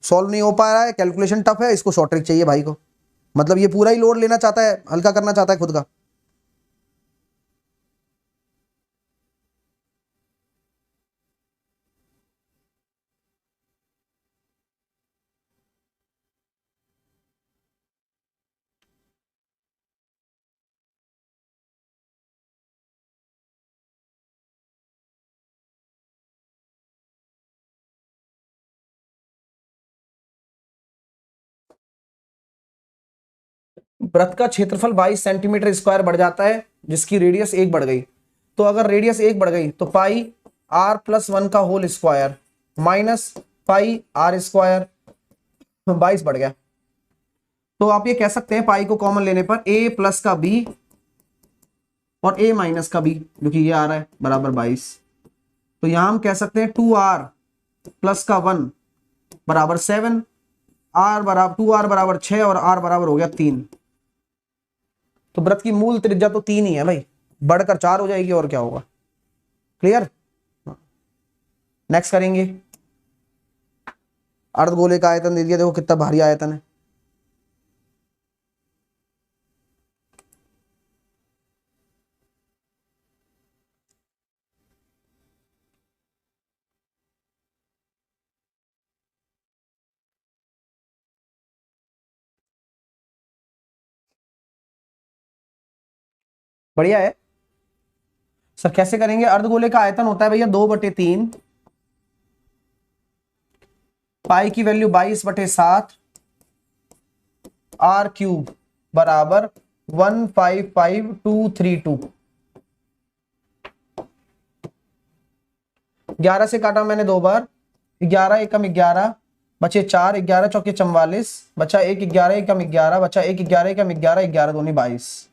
Solve नहीं हो पा रहा है, कैलकुलेशन टफ है, इसको शॉर्ट ट्रिक चाहिए भाई को। मतलब ये पूरा ही लोड लेना चाहता है, हल्का करना चाहता है खुद का। वृत्त का क्षेत्रफल 22 सेंटीमीटर स्क्वायर बढ़ जाता है जिसकी रेडियस 1 बढ़ गई। तो अगर रेडियस 1 बढ़ गई तो पाई r+1 का whole square minus pi r square 22 बढ़ गया। तो आप ये कह सकते हैं पाई को कॉमन लेने पर a प्लस का b और a माइनस का b, जो कि ये आ रहा है, बराबर 22। तो यहां हम कह सकते हैं 2r प्लस का 1 बराबर 7, r बराबर 2r बराबर 6 और r बराबर हो गया 3। तो वृत्त की मूल त्रिज्या तो 3 ही है भाई, बढ़कर 4 हो जाएगी और क्या होगा। क्लियर। नेक्स्ट करेंगे। अर्धगोले का आयतन दे दिया, देखो कितना भारी आयतन है। बढ़िया है सर। कैसे करेंगे? अर्धगोले का आयतन होता है भैया 2/3, पाई की वैल्यू 22/7, r³ बराबर 155232। 11 से काटा मैंने 2 बार, 11 एकम 11 बचे 4, 11 चौके 44 बचा 1, 11 एकम 11 बचा 1, 11 एकम 11, 11 दूनी 22।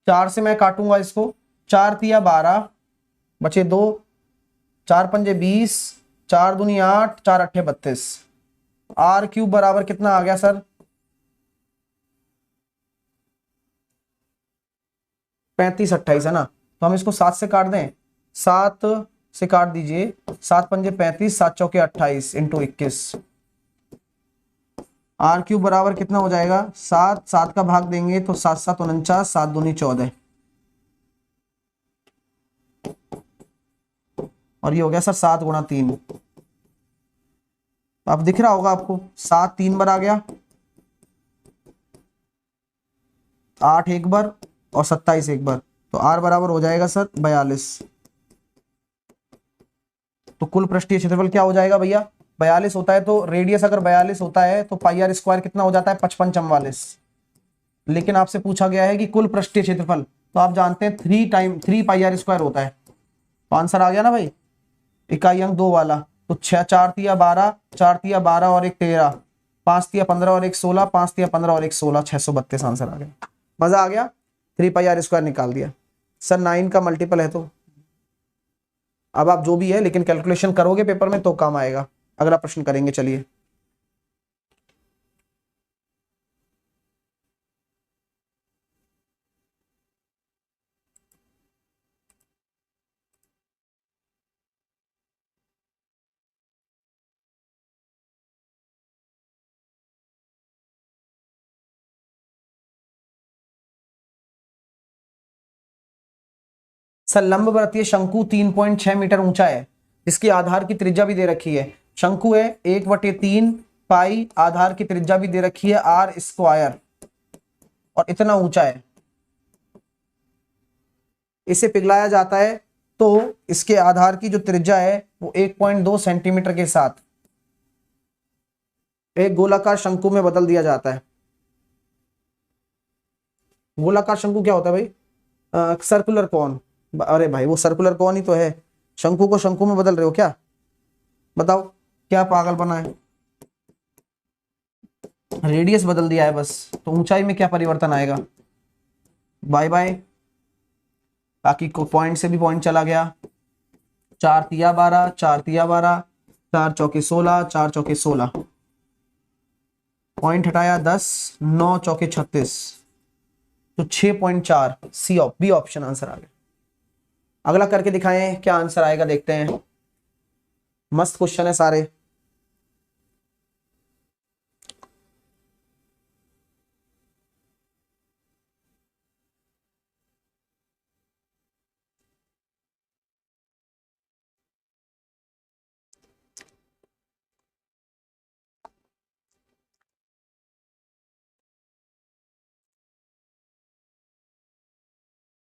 4 से मैं काटूंगा इसको, 4 तिया 12 बचे 2, 4 पंजे 20, 4 दूनी 8, 4 अट्ठे 32। r³ बराबर कितना आ गया सर? 3528 है ना। तो हम इसको 7 से काट दें, 7 से काट दीजिए, 7 पंजे 35, 7 चौके 28 इंटू 21। r³ बराबर कितना हो जाएगा? 7, 7 का भाग देंगे तो 7 7 49, 7 दूनी 14 और ये हो गया सर 7 गुणा 3। अब दिख रहा होगा आपको, 7 3 बार आ गया, 8 एक बार और 27 एक बार। तो r बराबर हो जाएगा सर 42। तो कुल पृष्ठीय क्षेत्रफल क्या हो जाएगा भैया? 42 होता है तो रेडियस अगर 42 होता है तो पाई r स्क्वायर कितना हो जाता है? 5544। लेकिन आपसे पूछा गया है कि कुल पृष्ठीय क्षेत्रफल, तो आप जानते हैं 3 पाई r स्क्वायर होता है। तो आंसर आ गया ना भाई, इकाई अंक 2 वाला। तो 6 4 तिया 12, 4 तिया 12 और 1 13, 5 तिया 15 और 1 16, 5 तिया 15 और 1 16, 632 आंसर आ गया। मजा आ गया, 3 पाई r स्क्वायर निकाल दिया सर। 9 का मल्टीपल है तो अब आप जो भी है, लेकिन कैलकुलेशन करोगे पेपर में तो काम आएगा। अगला प्रश्न करेंगे, चलिए। सर लंबवृत्तीय शंकु 3.6 मीटर ऊंचा है, इसकी आधार की त्रिज्या भी दे रखी है। शंकु है 1/3 पाई, आधार की त्रिज्या भी दे रखी है r स्क्वायर और इतना ऊंचा है। इसे पिघलाया जाता है तो इसके आधार की जो त्रिज्या है वो 1.2 सेंटीमीटर के साथ एक गोलाकार शंकु में बदल दिया जाता है। गोलाकार शंकु क्या होता है भाई? Circular cone. अरे भाई वो सर्कुलर कॉन ही तो है, शंकु को शंकु में बदल रहे हो क्या? बताओ क्या पागलपना है। रेडियस बदल दिया है बस, तो ऊंचाई में क्या परिवर्तन आएगा? Bye bye. बाकी को पॉइंट से भी पॉइंट चला गया। 4 तिया 12, 4 तिया 12, 4 चौके 16, 4 चौके 16, पॉइंट हटाया 10, 9 चौके 36, तो 6.4 बी ऑप्शन आंसर आ गया। अगला करके दिखाएं क्या आंसर आएगा, देखते हैं। मस्त क्वेश्चन है सारे।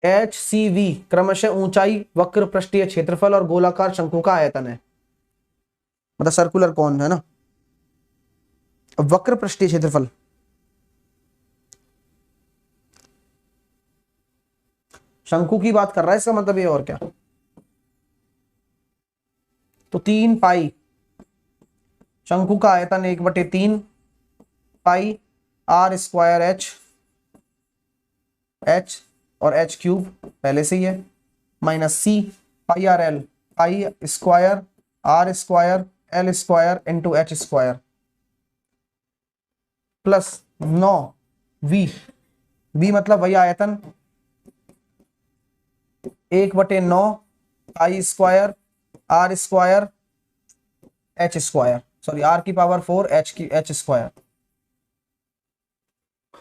एच सी वी क्रमशः ऊंचाई, वक्र पृष्ठीय क्षेत्रफल और गोलाकार शंकु का आयतन है, मतलब सर्कुलर कौन है ना। वक्र पृष्ठीय क्षेत्रफल, शंकु की बात कर रहा है इसका मतलब ये, और क्या। तो 3 पाई, शंकु का आयतन 1/3 पाई आर स्क्वायर एच और एच क्यूब पहले से ही है, minus c pi r l, pi square r square l square into h square, plus 9 v, v मतलब वही आयतन 1/9 pi square r square h square, sorry r की power 4 h square.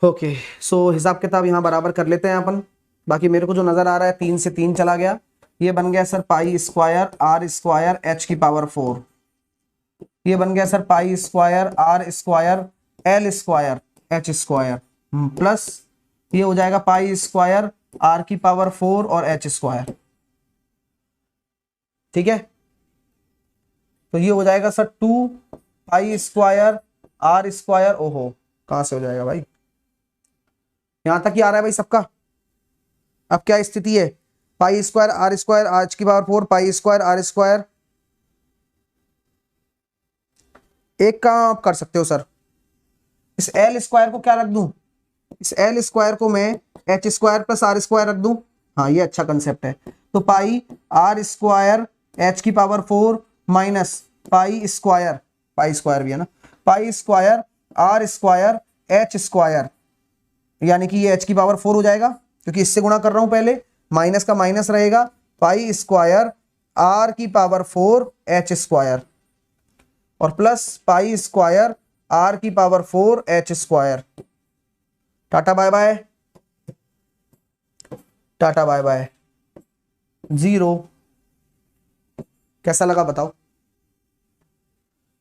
Okay, so हिसाब किताब यहाँ बराबर कर लेते हैं अपन। बाकी मेरे को जो नजर आ रहा है 3 से 3 चला गया, ये बन गया sir pi square r square h की पावर 4, ये बन गया sir pi square r square l square h square, plus ये हो जाएगा पाई स्क्वायर आर की पावर 4 और एच स्क्वायर। ठीक है, तो ये हो जाएगा sir 2 pi square r square, ओहो कहां से हो जाएगा भाई, यहां तक ही आ रहा है भाई सबका। अब क्या स्थिति है, पाई स्क्वायर आर एच की power 4 pi square r square, एक काम आप कर सकते हो सर, इस एल स्क्वायर को क्या रख दूं, इस एल स्क्वायर को मैं h square plus r square रख दूं। हाँ ये अच्छा कंसेप्ट है। तो पाई आर स्क्वायर एच की पावर 4 माइनस पाई स्क्वायर भी है ना, pi square r square h square, यानी कि ये एच की पावर 4 हो जाएगा क्योंकि इससे गुणा कर रहा हूं पहले, माइनस का माइनस रहेगा, पाई स्क्वायर आर की पावर 4 एच स्क्वायर और प्लस पाई स्क्वायर आर की power 4 h square. Tata bye bye, tata bye bye, 0। कैसा लगा बताओ,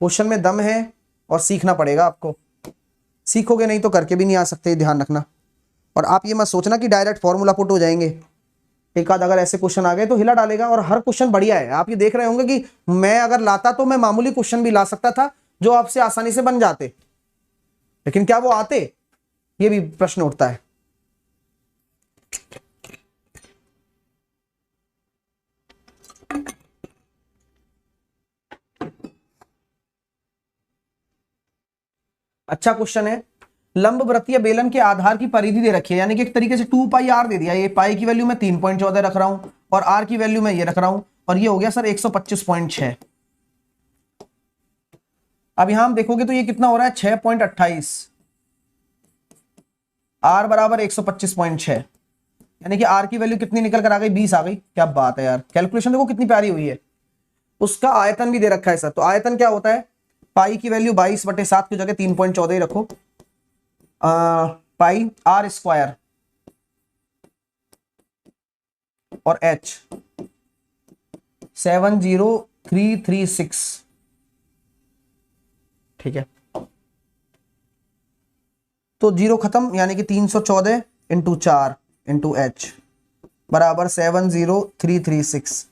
क्वेश्चन में दम है और सीखना पड़ेगा आपको, सीखोगे नहीं तो करके भी नहीं आ सकते, ध्यान रखना। और आप ये मत सोचना कि डायरेक्ट फॉर्मूला पुट हो जाएंगे, एक आध अगर ऐसे क्वेश्चन आ गए तो हिला डालेगा। और हर क्वेश्चन बढ़िया है, आप ये देख रहे होंगे कि मैं अगर लाता तो मैं मामूली क्वेश्चन भी ला सकता था जो आपसे आसानी से बन जाते, लेकिन क्या वो आते, ये भी प्रश्न उठता है। अच्छा क्वेश्चन है, लंबवृत्तीय बेलन के आधार की परिधि दे रखी है, यानी कि एक तरीके से 2 पाई आर दे दिया, ये पाई की वैल्यू मैं 3.14 रख रहा हूं और आर की वैल्यू मैं ये रख रहा हूं, और ये हो गया सर 125.6। अब यहां हम देखोगे तो ये कितना हो रहा है 6.28, आर बराबर 125.6, यानी कि आर की वैल्यू कितनी निकल कर आ गई, 20 आ गई। क्या बात है यार, कैलकुलेशन देखो कितनी प्यारी हुई है। उसका आयतन भी दे रखा है सर, तो आयतन क्या होता है, पाई की वैल्यू 22/7 की जगह 3.14 ही रखो, पाई आर स्क्वायर और एच 70336, ठीक है, तो जीरो खत्म, यानी कि 314 इंटू 4 इंटू एच बराबर 70336।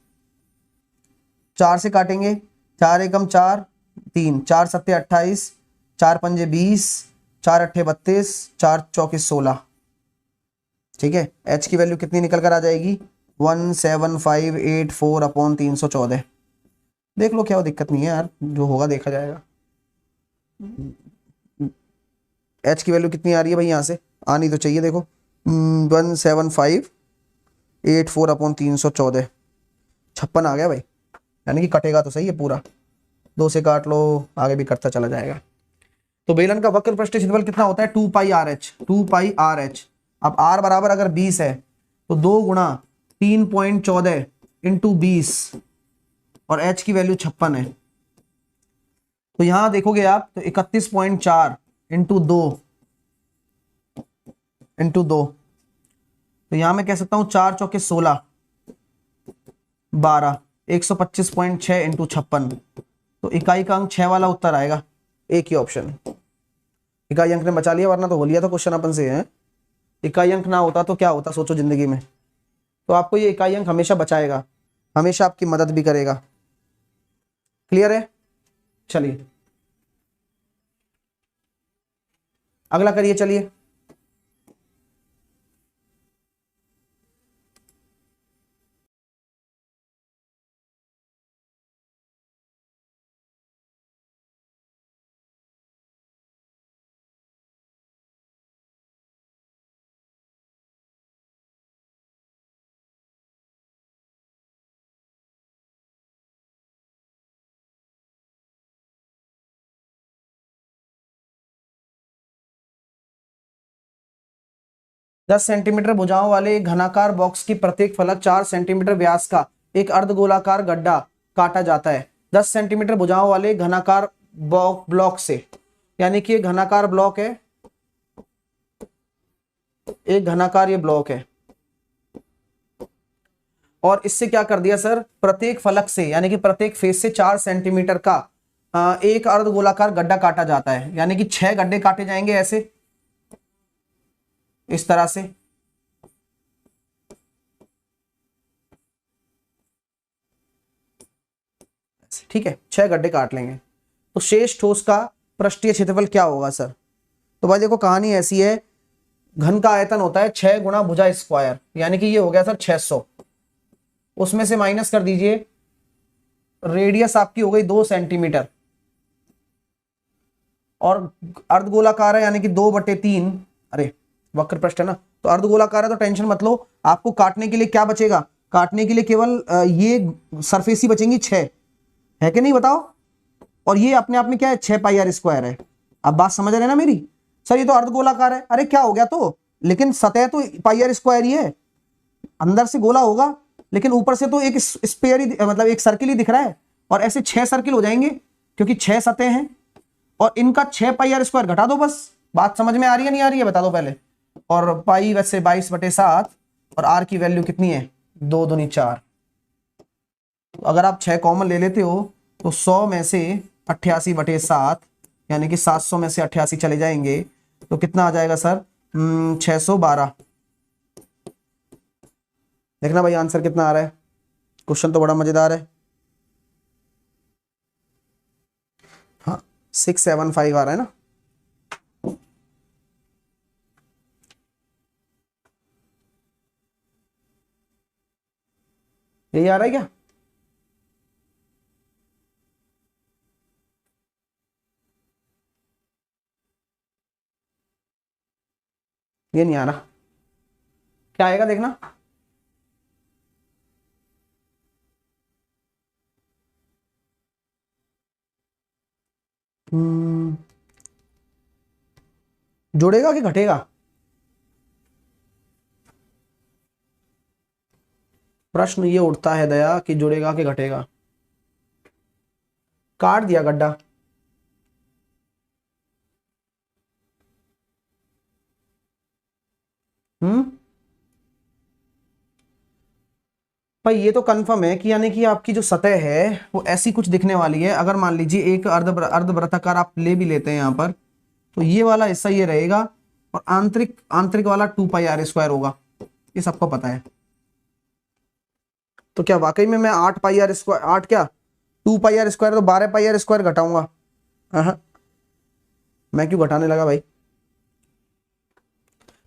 4 से काटेंगे, 4 एकम 4, 3, 4 सत्ते 28, 4 पंजे 20, 4 अट्ठे 32, 4 चौके 16, ठीक है। एच की वैल्यू कितनी निकल कर आ जाएगी 17584/314। देख लो क्या हो, दिक्कत नहीं है यार, जो होगा देखा जाएगा। एच की वैल्यू कितनी आ रही है भाई, यहां से आनी तो चाहिए, देखो 17584/314, 56 आ गया भाई, यानी कि कटेगा तो सही है पूरा, 2 से काट लो, आगे भी कटता चला जाएगा। तो बेलन का वक्र पृष्ठीय क्षेत्रफल कितना होता है 2 पाई आर एच, 2 पाई आर एच। अब आर बराबर अगर 20 है तो 2 गुणा 3.14 इंटू 20 और एच की वैल्यू 56 है, तो यहां देखोगे आप तो 31.4 इंटू 2 तो यहां मैं कह सकता हूं 4 चौके 16, 12, 125.6 इंटू 56, तो इकाई का अंक 6 वाला उत्तर आएगा, एक ही ऑप्शन। इकाई अंक ने बचा लिया, वरना तो हो लिया था क्वेश्चन अपन से है। इकाई अंक ना होता तो क्या होता सोचो जिंदगी में, तो आपको ये इकाई अंक हमेशा बचाएगा, हमेशा आपकी मदद भी करेगा। क्लियर है? चलिए अगला करिए। चलिए 10 सेंटीमीटर भुजाओं वाले एक घनाकार बॉक्स की प्रत्येक फलक 4 सेंटीमीटर व्यास का एक अर्धगोलाकार गड्ढा काटा जाता है। 10 सेंटीमीटर भुजाओं वाले घनाकार ब्लॉक से, यानी कि एक घनाकार ब्लॉक है, एक घनाकार ये ब्लॉक है, और इससे क्या कर दिया सर, प्रत्येक फलक से यानी कि प्रत्येक फेस से 4 सेंटीमीटर का एक अर्धगोलाकार गड्ढा काटा जाता है, यानी कि 6 गड्ढे काटे जाएंगे ऐसे, इस तरह से। ठीक है, 6 गड्ढे काट लेंगे। तो शेष ठोस का पृष्ठीय क्षेत्रफल क्या होगा सर? तो भाई देखो कहानी ऐसी है, घन का आयतन होता है 6 गुणा भुजा स्क्वायर, यानी कि ये हो गया सर 600। उसमें से माइनस कर दीजिए, रेडियस आपकी हो गई 2 सेंटीमीटर, और अर्धगोलाकार है यानी कि 2/3, अरे वक्र पृष्ठ है ना, तो अर्धगोलाकार है तो टेंशन मत लो, आपको काटने के लिए क्या बचेगा, काटने के लिए केवल ये सरफेस ही बचेंगी 6, है कि नहीं बताओ? और ये अपने आप में क्या है, 6 पाई आर स्क्वायर है। अब बात समझ रहे हैं ना मेरी? सर ये तो अर्धगोलाकार है, अरे क्या हो गया तो, लेकिन सतह तो पाई आर स्क्वायर ही है, अंदर से गोला होगा लेकिन ऊपर से तो एक स्पेयर ही, मतलब एक सर्किल ही दिख रहा है, और ऐसे 6 सर्किल हो जाएंगे क्योंकि 6 सतह हैं, और इनका 6 पाई आर स्क्वायर घटा दो बस। बात समझ में आ रही है नहीं आ रही है बता दो पहले। और पाई वैसे 22/7, और आर की वैल्यू कितनी है, 2 दूनी 4। तो अगर आप 6 कॉमन ले लेते हो तो 100 में से 88/7, यानी कि 700 में से 88 चले जाएंगे, तो कितना आ जाएगा सर, 612। देखना भाई आंसर कितना आ रहा है, क्वेश्चन तो बड़ा मजेदार है। हाँ 675 आ रहा है ना। यही आ रहा है क्या? ये नहीं आ रहा, क्या आएगा देखना। जुड़ेगा कि घटेगा? प्रश्न ये उठता है दया कि जुड़ेगा कि घटेगा। काट दिया गड्ढा, भाई ये तो कंफर्म है कि यानी कि आपकी जो सतह है वो ऐसी कुछ दिखने वाली है। अगर मान लीजिए एक अर्धवृत्ताकार आप ले भी लेते हैं यहाँ पर, तो ये वाला हिस्सा ये रहेगा, और आंतरिक आंतरिक वाला 2 पाई आर स्क्वायर होगा, ये सबको पता है। तो क्या वाकई में मैं 8 पाई आर स्क्वायर, 8 क्या 2 पाई आर स्क्वायर, तो 12 पाई आर स्क्वायर घटाऊंगा। मैं क्यों घटाने लगा भाई?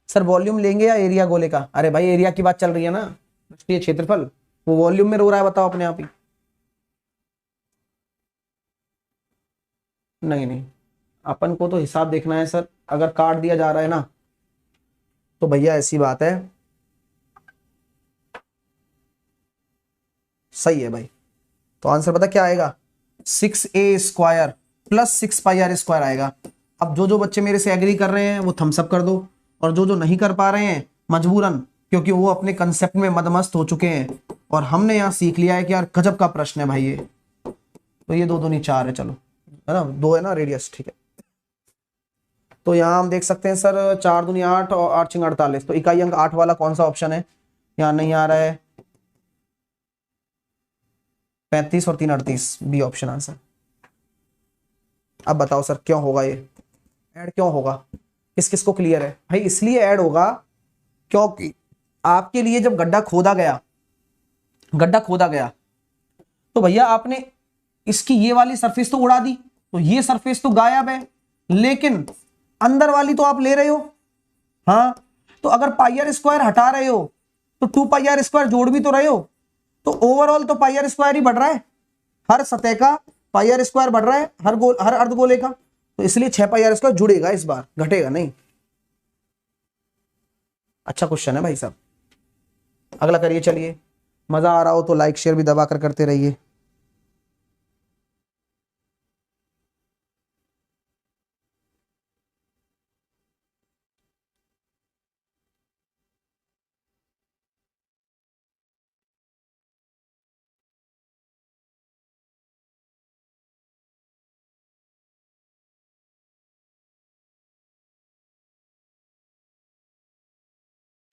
सर वॉल्यूम लेंगे या एरिया गोले का? अरे भाई एरिया की बात चल रही है ना, पृष्ठीय क्षेत्रफल, वो वॉल्यूम में रो रहा है, बताओ अपने आप ही। नहीं नहीं, अपन को तो हिसाब देखना है सर। अगर काट दिया जा रहा है ना, तो भैया ऐसी बात है, सही है भाई। तो आंसर पता क्या आएगा, 6a square plus 6 pi r square आएगा। अब जो जो बच्चे मेरे से एग्री कर रहे हैं वो थम्स अप कर दो, और जो जो नहीं कर पा रहे हैं मजबूरन, क्योंकि वो अपने कंसेप्ट में मदमस्त हो चुके हैं, और हमने यहाँ सीख लिया है कि यार गजब का प्रश्न है भाई ये। तो ये 2 दूनी 4 है, चलो है ना, 2 है ना रेडियस, ठीक है। तो यहाँ हम देख सकते हैं सर 4 दूनी 8 और 8 छिंग 48, तो इकाई अंक 8 वाला कौन सा ऑप्शन है? यहाँ नहीं आ रहा है, 35 और 3 38, बी ऑप्शन आंसर। अब बताओ सर क्यों होगा ये ऐड, क्यों होगा? किस किस को क्लियर है भाई? इसलिए ऐड होगा क्योंकि आपके लिए जब गड्ढा खोदा गया तो भैया आपने इसकी ये वाली सरफेस तो उड़ा दी, तो ये सरफेस तो गायब है, लेकिन अंदर वाली तो आप ले रहे हो। हाँ, तो अगर पाई आर स्क्वायर हटा रहे हो तो 2 पाई आर स्क्वायर जोड़ भी तो रहे हो, तो ओवरऑल तो पाई आर स्क्वायर ही बढ़ रहा है, हर सतह का पाई आर स्क्वायर बढ़ रहा है, हर अर्धगोले का, तो इसलिए 6 पाई आर स्क्वायर जुड़ेगा इस बार, घटेगा नहीं। अच्छा क्वेश्चन है भाई साहब, अगला करिए। चलिए, मजा आ रहा हो तो लाइक शेयर भी दबा कर करते रहिए।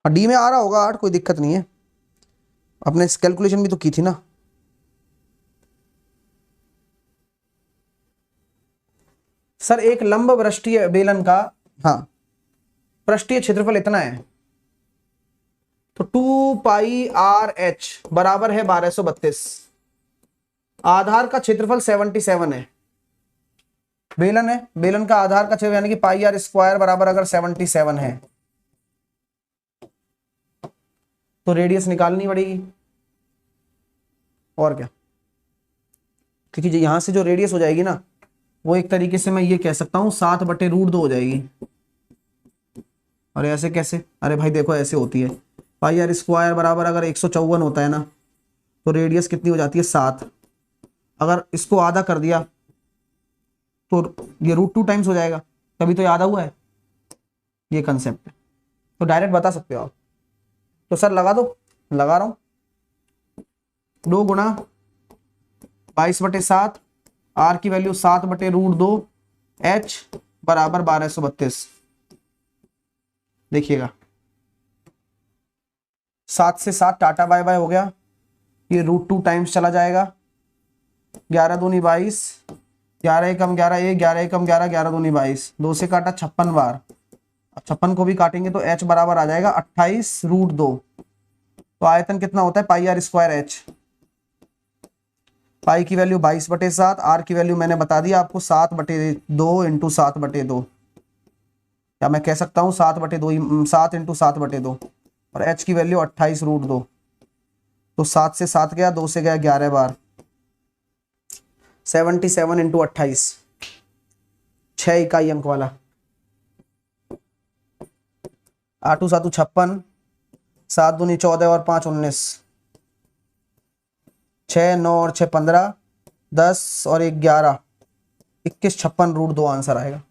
डी में आ रहा होगा 8, कोई दिक्कत नहीं है, आपने कैलकुलेशन भी तो की थी ना। सर एक लंब पृष्ठीय बेलन का, हाँ, पृष्ठीय क्षेत्रफल इतना है, तो 2 पाई आर एच बराबर है 1232। आधार का क्षेत्रफल 77 है, बेलन है, बेलन का आधार का क्षेत्रफल यानी कि पाई आर स्क्वायर बराबर अगर 77 है तो रेडियस निकालनी पड़ेगी, और क्या, क्योंकि यहां से जो रेडियस हो जाएगी ना, वो एक तरीके से मैं ये कह सकता हूं 7/√2 हो जाएगी। अरे ऐसे कैसे, अरे भाई देखो ऐसे होती है, पाई आर स्क्वायर बराबर अगर 154 होता है ना, तो रेडियस कितनी हो जाती है 7, अगर इसको आधा कर दिया तो ये √2 टाइम्स हो जाएगा, तभी तो याद हुआ है ये कंसेप्ट, तो डायरेक्ट बता सकते हो आप। तो सर लगा दो, लगा रहा हूं, 2 गुणा 22/7, आर की वैल्यू 7/√2, एच बराबर 1232। देखिएगा 7 से 7 टाटा बाय बाय हो गया, ये √2 टाइम्स चला जाएगा, 11 दूनी 22, 11 एकम 11 1, 11 एकम 11, 11 दूनी 22, 2 से काटा 56 बार, अब 56 को भी काटेंगे तो एच बराबर आ जाएगा 28√2। तो आयतन कितना होता है पाई आर स्क्वायर एच, पाई की वैल्यू 22/7, आर की वैल्यू मैंने बता दिया आपको 7/2 इंटू 7/2, या मैं कह सकता हूँ 7/2, 7 इंटू 7/2, और एच की वैल्यू 28√2। तो 7 से 7 गया, 2 से गया 11 बार, 77 इंटू 28, 6 इकाई अंक वाला, 8 7 56, 7 दूनी 14 और 5 19, 6 9 और 6 15, 10 और 1 11, 21 56√2 आंसर आएगा।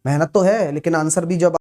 मेहनत तो है लेकिन आंसर भी जब